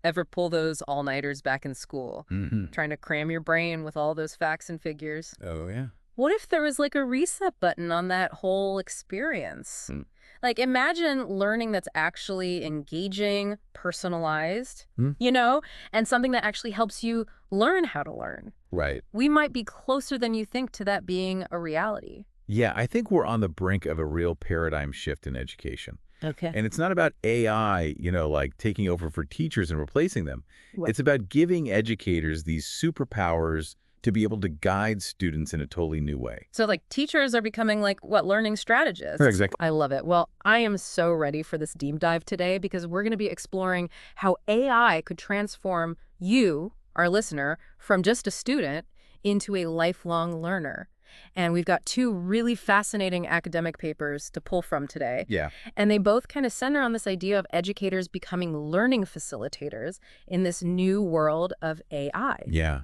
Ever pull those all-nighters back in school, Hmm. trying to cram your brain with all those facts and figures? Oh, yeah. What if there was like a reset button on that whole experience? Hmm. Like imagine learning that's actually engaging, personalized, Hmm. and something that actually helps you learn how to learn. Right. We might be closer than you think to that being a reality. Yeah, I think we're on the brink of a real paradigm shift in education. Okay. And it's not about AI, like taking over for teachers and replacing them. What? It's about giving educators these superpowers to be able to guide students in a totally new way. So like teachers are becoming like what, learning strategists. Exactly. I love it. Well, I am so ready for this deep dive today because we're going to be exploring how AI could transform you, our listener, from just a student into a lifelong learner. And we've got two really fascinating academic papers to pull from today. Yeah. And they both kind of center on this idea of educators becoming learning facilitators in this new world of AI. Yeah.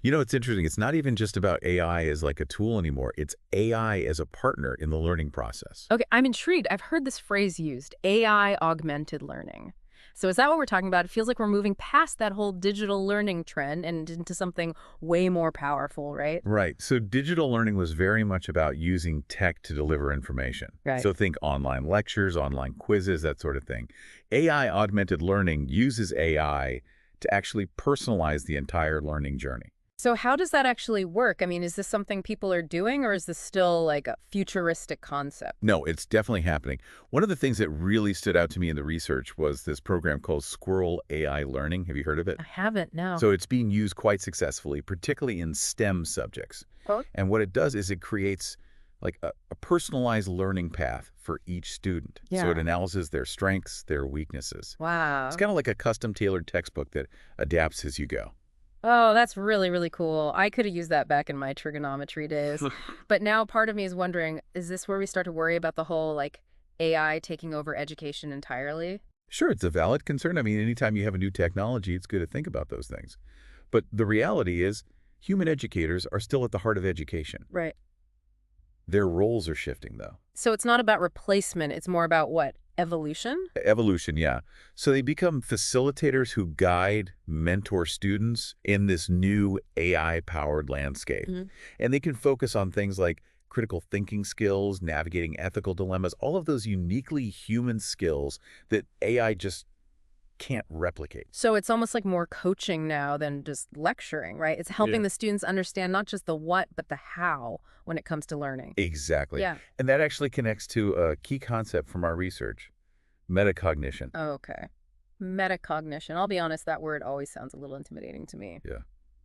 It's interesting. It's not even just about AI as like a tool anymore. It's AI as a partner in the learning process. Okay, I'm intrigued. I've heard this phrase used, AI augmented learning. So is that what we're talking about? It feels like we're moving past that whole digital learning trend and into something way more powerful, right? Right. So digital learning was very much about using tech to deliver information. Right. So think online lectures, online quizzes, that sort of thing. AI augmented learning uses AI to actually personalize the entire learning journey. So how does that actually work? I mean, is this something people are doing or is this still like a futuristic concept? No, it's definitely happening. One of the things that really stood out to me in the research was this program called Squirrel AI Learning. Have you heard of it? I haven't, no. So it's being used quite successfully, particularly in STEM subjects. Oh. And what it does is it creates like a personalized learning path for each student. So it Yeah. analyzes their strengths, their weaknesses. Wow. It's kind of like a custom tailored textbook that adapts as you go. Oh, that's really, really cool. I could have used that back in my trigonometry days. But now part of me is wondering, is this where we start to worry about the whole like AI taking over education entirely? Sure, it's a valid concern. I mean, anytime you have a new technology, it's good to think about those things. But the reality is, human educators are still at the heart of education. Right. Their roles are shifting, though. So it's not about replacement. It's more about what? Evolution? Evolution, yeah. So they become facilitators who guide, mentor students in this new AI-powered landscape. Mhm. And they can focus on things like critical thinking skills, navigating ethical dilemmas, all of those uniquely human skills that AI just can't replicate. So it's almost like more coaching now than just lecturing, right? It's helping Yeah. the students understand not just the what, but the how when it comes to learning. Exactly. Yeah. And that actually connects to a key concept from our research, metacognition. Okay. Metacognition. I'll be honest, that word always sounds a little intimidating to me. Yeah.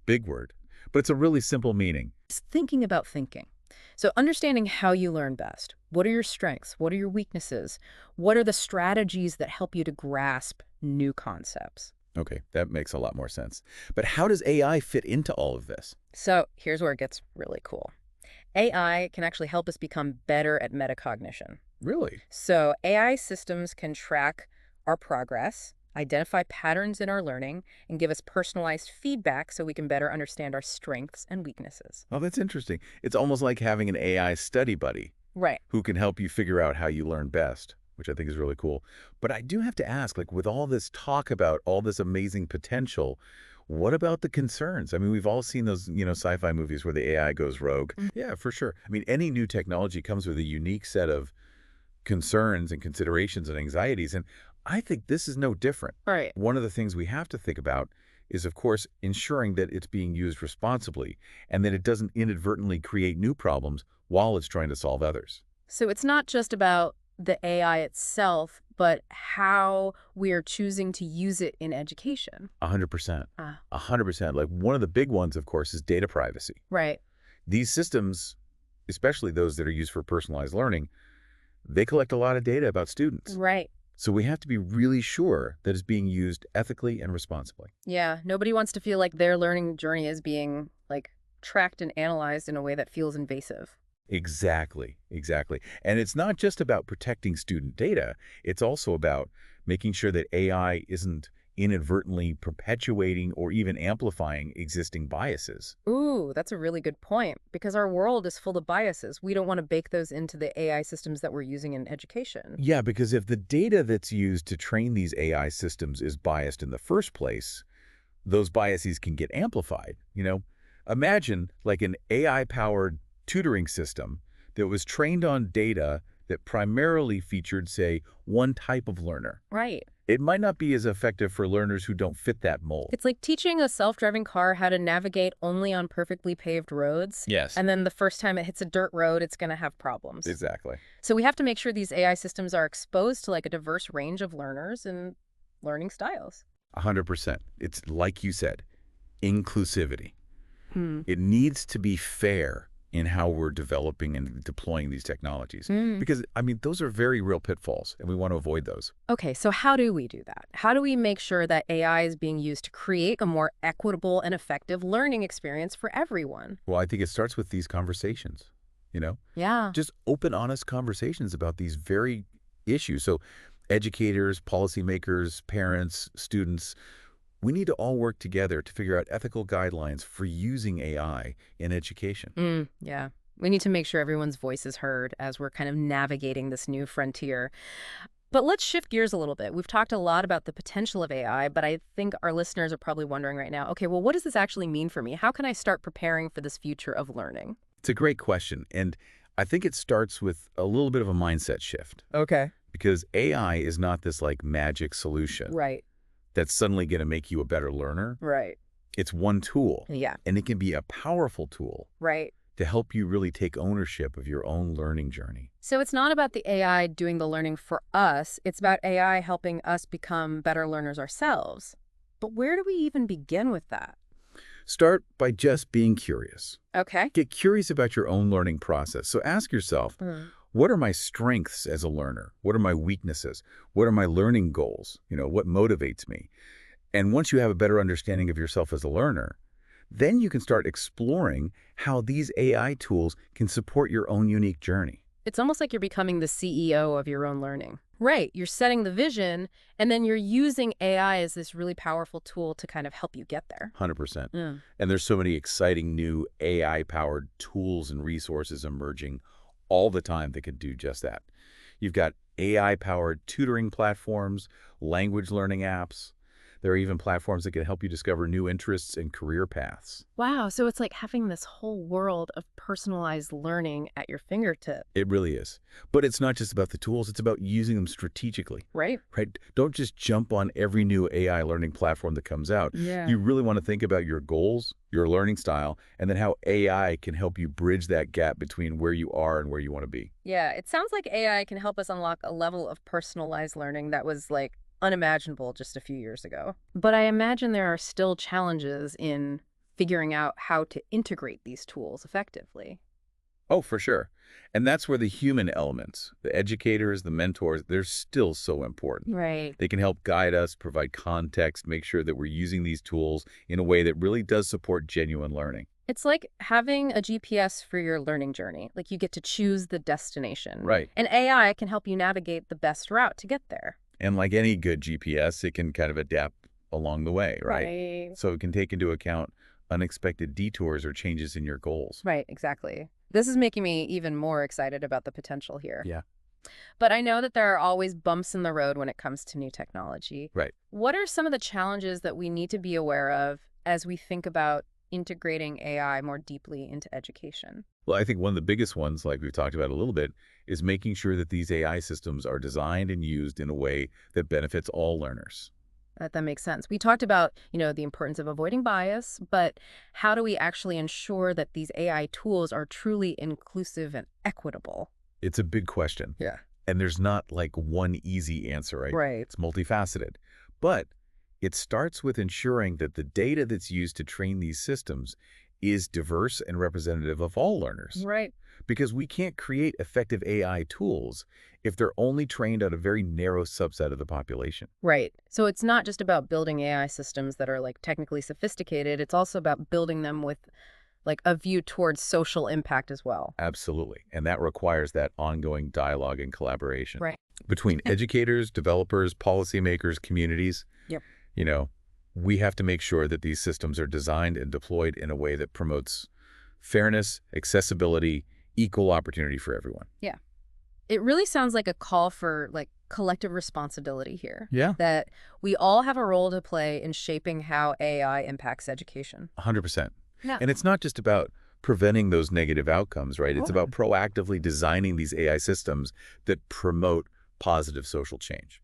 Big word. But it's a really simple meaning. It's thinking about thinking. So understanding how you learn best. What are your strengths? What are your weaknesses? What are the strategies that help you to grasp new concepts? Okay, that makes a lot more sense. But how does AI fit into all of this? So here's where it gets really cool. AI can actually help us become better at metacognition. Really? So AI systems can track our progress, identify patterns in our learning, and give us personalized feedback so we can better understand our strengths and weaknesses. Oh, that's interesting. It's almost like having an AI study buddy Right. who can help you figure out how you learn best, which I think is really cool. But I do have to ask, like with all this talk about all this amazing potential, what about the concerns? I mean, we've all seen those, sci-fi movies where the AI goes rogue. Yeah, for sure. I mean, any new technology comes with a unique set of concerns and considerations and anxieties, and I think this is no different. Right. One of the things we have to think about is, of course, ensuring that it's being used responsibly and that it doesn't inadvertently create new problems while it's trying to solve others. So it's not just about the AI itself, but how we are choosing to use it in education. 100%. Ah, 100%. Like one of the big ones, of course, is data privacy. right. These systems, especially those that are used for personalized learning, they collect a lot of data about students. Right. So we have to be really sure that it's being used ethically and responsibly. Yeah. Nobody wants to feel like their learning journey is being like tracked and analyzed in a way that feels invasive. Exactly, exactly. And it's not just about protecting student data. It's also about making sure that AI isn't inadvertently perpetuating or even amplifying existing biases. Ooh, that's a really good point, because our world is full of biases. We don't want to bake those into the AI systems that we're using in education. Yeah, because if the data that's used to train these AI systems is biased in the first place, those biases can get amplified. Imagine like an AI-powered tutoring system that was trained on data that primarily featured, say, one type of learner. Right. It might not be as effective for learners who don't fit that mold. It's like teaching a self-driving car how to navigate only on perfectly paved roads. Yes. And then the first time it hits a dirt road, it's going to have problems. Exactly. So we have to make sure these AI systems are exposed to like a diverse range of learners and learning styles. 100%. It's like you said, inclusivity. Hmm. It needs to be fair in how we're developing and deploying these technologies. Mm. Because, those are very real pitfalls, and we want to avoid those. Okay, so how do we do that? How do we make sure that AI is being used to create a more equitable and effective learning experience for everyone? Well, I think it starts with these conversations, Yeah. just open, honest conversations about these very issues. So educators, policymakers, parents, students, we need to all work together to figure out ethical guidelines for using AI in education. Yeah. We need to make sure everyone's voice is heard as we're kind of navigating this new frontier. But let's shift gears a little bit. We've talked a lot about the potential of AI, but I think our listeners are probably wondering right now, okay, well, what does this actually mean for me? How can I start preparing for this future of learning? It's a great question, and I think it starts with a little bit of a mindset shift. Okay. Because AI is not this like magic solution Right. that's suddenly going to make you a better learner. Right. It's one tool, Yeah. and it can be a powerful tool Right. to help you really take ownership of your own learning journey. So it's not about the AI doing the learning for us. It's about AI helping us become better learners ourselves. But where do we even begin with that? Start by just being curious. Okay. Get curious about your own learning process. So ask yourself, what are my strengths as a learner? What are my weaknesses? What are my learning goals? What motivates me? And once you have a better understanding of yourself as a learner, then you can start exploring how these AI tools can support your own unique journey. It's almost like you're becoming the CEO of your own learning. Right. You're setting the vision, and then you're using AI as this really powerful tool to kind of help you get there. 100%. Yeah. And there's so many exciting new AI-powered tools and resources emerging all the time that can do just that. You've got AI-powered tutoring platforms, language learning apps. There are even platforms that can help you discover new interests and career paths. Wow. So it's like having this whole world of personalized learning at your fingertip. It really is. But it's not just about the tools, it's about using them strategically. Right. Right? Don't just jump on every new AI learning platform that comes out. Yeah. You really want to think about your goals, your learning style, and then how AI can help you bridge that gap between where you are and where you want to be. Yeah. It sounds like AI can help us unlock a level of personalized learning that was like unimaginable just a few years ago. But I imagine there are still challenges in figuring out how to integrate these tools effectively. Oh, for sure. And that's where the human elements, the educators, the mentors, they're still so important. Right. They can help guide us, provide context, make sure that we're using these tools in a way that really does support genuine learning. It's like having a GPS for your learning journey. Like you get to choose the destination. Right. And AI can help you navigate the best route to get there. And like any good GPS, it can kind of adapt along the way, right? So it can take into account unexpected detours or changes in your goals. Right, exactly. This is making me even more excited about the potential here. Yeah. But I know that there are always bumps in the road when it comes to new technology. Right. What are some of the challenges that we need to be aware of as we think about integrating AI more deeply into education? Well, I think one of the biggest ones, like we've talked about a little bit, is making sure that these AI systems are designed and used in a way that benefits all learners. That makes sense. We talked about, the importance of avoiding bias, but how do we actually ensure that these AI tools are truly inclusive and equitable? It's a big question. Yeah. And there's not like one easy answer, right? Right. It's multifaceted. But it starts with ensuring that the data that's used to train these systems is diverse and representative of all learners. Right. Because we can't create effective AI tools if they're only trained on a very narrow subset of the population. Right. So it's not just about building AI systems that are like technically sophisticated. It's also about building them with like a view towards social impact as well. Absolutely. And that requires that ongoing dialogue and collaboration Right. between educators, developers, policymakers, communities. Yep. You know, we have to make sure that these systems are designed and deployed in a way that promotes fairness, accessibility, equal opportunity for everyone. Yeah. It really sounds like a call for like collective responsibility here, Yeah. that we all have a role to play in shaping how AI impacts education. 100%. Yeah. And it's not just about preventing those negative outcomes, right? It's Sure. about proactively designing these AI systems that promote positive social change.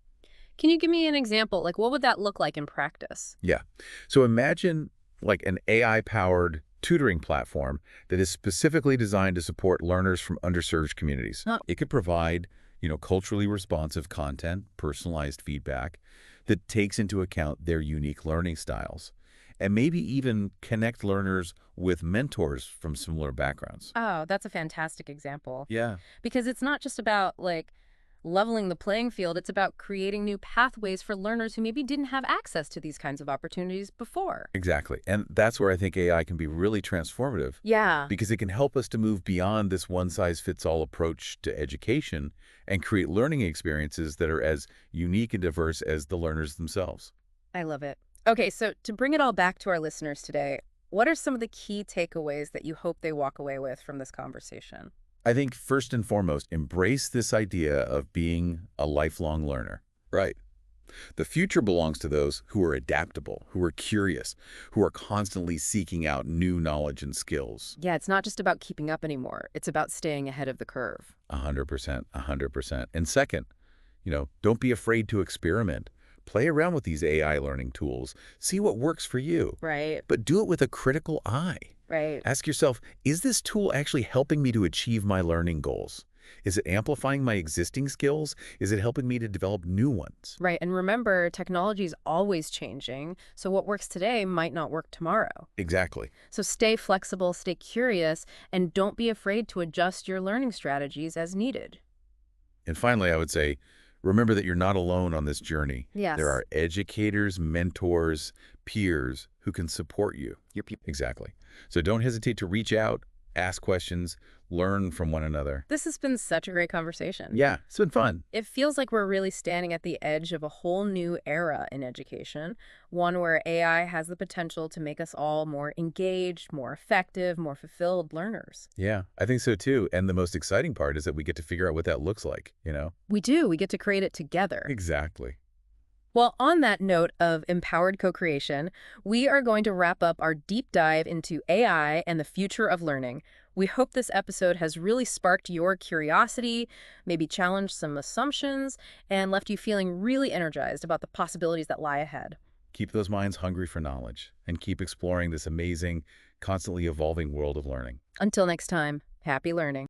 Can you give me an example? Like, what would that look like in practice? Yeah. So imagine like an AI-powered tutoring platform that is specifically designed to support learners from underserved communities. Huh. It could provide, culturally responsive content, personalized feedback that takes into account their unique learning styles, and maybe even connect learners with mentors from similar backgrounds. Oh, that's a fantastic example. Yeah. Because it's not just about like leveling the playing field, it's about creating new pathways for learners who maybe didn't have access to these kinds of opportunities before. Exactly. And that's where I think AI can be really transformative Yeah. because it can help us to move beyond this one-size-fits-all approach to education and create learning experiences that are as unique and diverse as the learners themselves. I love it. Okay, so to bring it all back to our listeners today, what are some of the key takeaways that you hope they walk away with from this conversation? I think first and foremost, embrace this idea of being a lifelong learner. Right. The future belongs to those who are adaptable, who are curious, who are constantly seeking out new knowledge and skills. Yeah, it's not just about keeping up anymore. It's about staying ahead of the curve. 100%, 100%. And second, don't be afraid to experiment. Play around with these AI learning tools. See what works for you. Right, But do it with a critical eye. right. Ask yourself, is this tool actually helping me to achieve my learning goals? Is it amplifying my existing skills? Is it helping me to develop new ones? Right, and remember, technology is always changing, so what works today might not work tomorrow. Exactly. So stay flexible, stay curious, and don't be afraid to adjust your learning strategies as needed. And finally, I would say, remember that you're not alone on this journey. Yes. There are educators, mentors, peers who can support you. Your people. Exactly. So don't hesitate to reach out, ask questions, learn from one another. This has been such a great conversation. Yeah, it's been fun. It feels like we're really standing at the edge of a whole new era in education, one where AI has the potential to make us all more engaged, more effective, more fulfilled learners. Yeah, I think so too. And the most exciting part is that we get to figure out what that looks like. We do. We get to create it together. Exactly. Well, on that note of empowered co-creation, we are going to wrap up our deep dive into AI and the future of learning. We hope this episode has really sparked your curiosity, maybe challenged some assumptions, and left you feeling really energized about the possibilities that lie ahead. Keep those minds hungry for knowledge and keep exploring this amazing, constantly evolving world of learning. Until next time, happy learning.